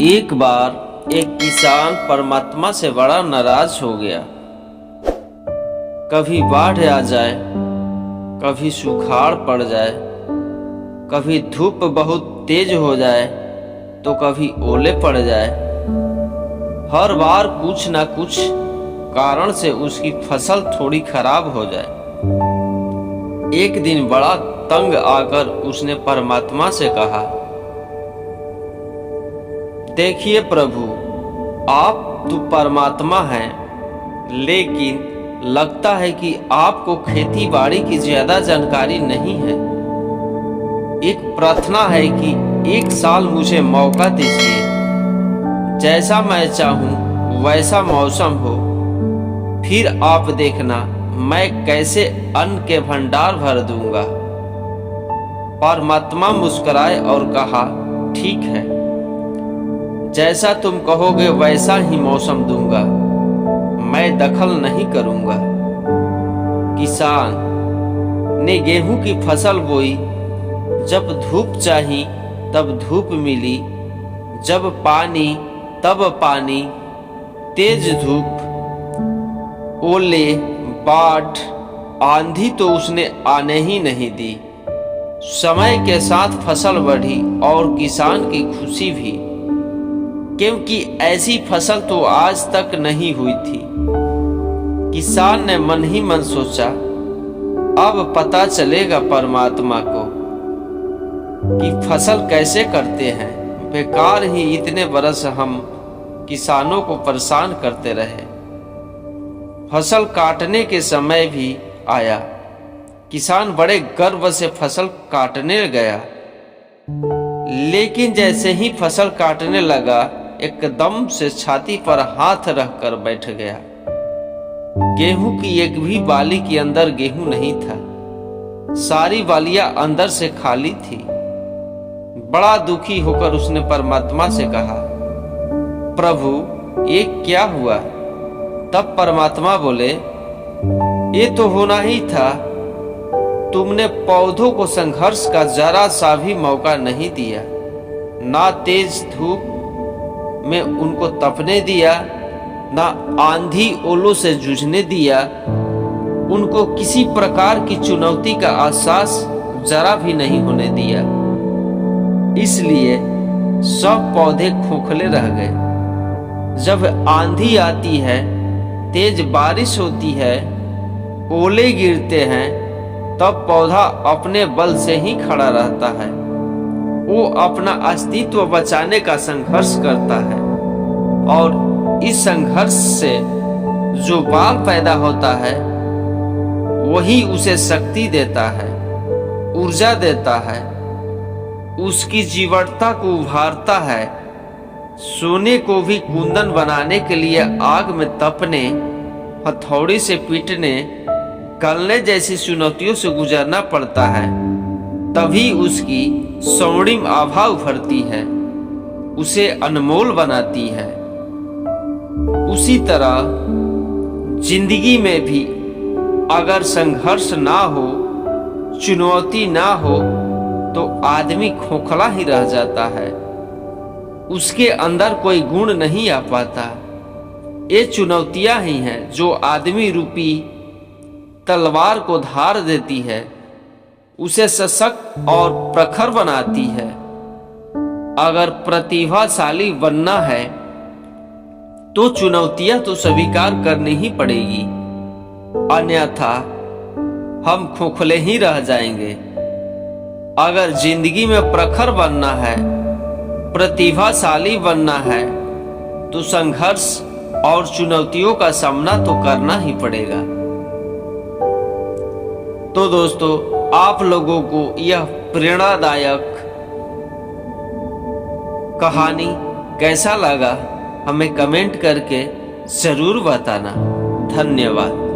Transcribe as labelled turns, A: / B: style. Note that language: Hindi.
A: एक बार एक किसान परमात्मा से बड़ा नाराज हो गया। कभी बाढ़ आ जाए, कभी सुखाड़ पड़ जाए, कभी धूप बहुत तेज हो जाए तो कभी ओले पड़ जाए। हर बार कुछ ना कुछ कारण से उसकी फसल थोड़ी खराब हो जाए। एक दिन बड़ा तंग आकर उसने परमात्मा से कहा, देखिए प्रभु, आप तो परमात्मा हैं, लेकिन लगता है कि आपको खेती बाड़ी की ज्यादा जानकारी नहीं है। एक प्रार्थना है कि एक साल मुझे मौका दीजिए, जैसा मैं चाहूं वैसा मौसम हो, फिर आप देखना मैं कैसे अन्न के भंडार भर दूंगा। परमात्मा मुस्कुराए और कहा, ठीक है, जैसा तुम कहोगे वैसा ही मौसम दूंगा, मैं दखल नहीं करूंगा। किसान ने गेहूं की फसल बोई। जब धूप चाही तब धूप मिली, जब पानी तब पानी। तेज धूप, ओले, बाढ़, आंधी तो उसने आने ही नहीं दी। समय के साथ फसल बढ़ी और किसान की खुशी भी, क्योंकि ऐसी फसल तो आज तक नहीं हुई थी। किसान ने मन ही मन सोचा, अब पता चलेगा परमात्मा को कि फसल कैसे करते हैं। बेकार ही इतने बरस हम किसानों को परेशान करते रहे। फसल काटने के समय भी आया। किसान बड़े गर्व से फसल काटने गया, लेकिन जैसे ही फसल काटने लगा, एकदम से छाती पर हाथ रखकर बैठ गया। गेहूं की एक भी बाली के अंदर गेहूं नहीं था। सारी बालियां अंदर से खाली थी। बड़ा दुखी होकर उसने परमात्मा से कहा, प्रभु, ये क्या हुआ? तब परमात्मा बोले, ये तो होना ही था। तुमने पौधों को संघर्ष का जरा सा भी मौका नहीं दिया। ना तेज धूप में उनको तपने दिया, ना आंधी ओलों से जूझने दिया। उनको किसी प्रकार की चुनौती का एहसास जरा भी नहीं होने दिया। इसलिए सब पौधे खोखले रह गए। जब आंधी आती है, तेज बारिश होती है, ओले गिरते हैं, तब पौधा अपने बल से ही खड़ा रहता है। वो अपना अस्तित्व बचाने का संघर्ष करता है, और इस संघर्ष से जो बाल पैदा होता है वही उसे शक्ति देता है, ऊर्जा देता है, उसकी जीवटता को उभारता है। सोने को भी कुंदन बनाने के लिए आग में तपने, हथौड़ी से पीटने, गलने जैसी चुनौतियों से गुजरना पड़ता है, तभी उसकी स्वर्णिम आभा उभरती है, उसे अनमोल बनाती है। उसी तरह जिंदगी में भी अगर संघर्ष ना हो, चुनौती ना हो, तो आदमी खोखला ही रह जाता है। उसके अंदर कोई गुण नहीं आ पाता। ये चुनौतियां ही हैं जो आदमी रूपी तलवार को धार देती है, उसे सशक्त और प्रखर बनाती है। अगर प्रतिभाशाली बनना है तो चुनौतियां तो स्वीकार करनी ही पड़ेगी, अन्यथा हम खोखले ही रह जाएंगे। अगर जिंदगी में प्रखर बनना है, प्रतिभाशाली बनना है, तो संघर्ष और चुनौतियों का सामना तो करना ही पड़ेगा। तो दोस्तों, आप लोगों को यह प्रेरणादायक कहानी कैसा लगा, हमें कमेंट करके जरूर बताना। धन्यवाद।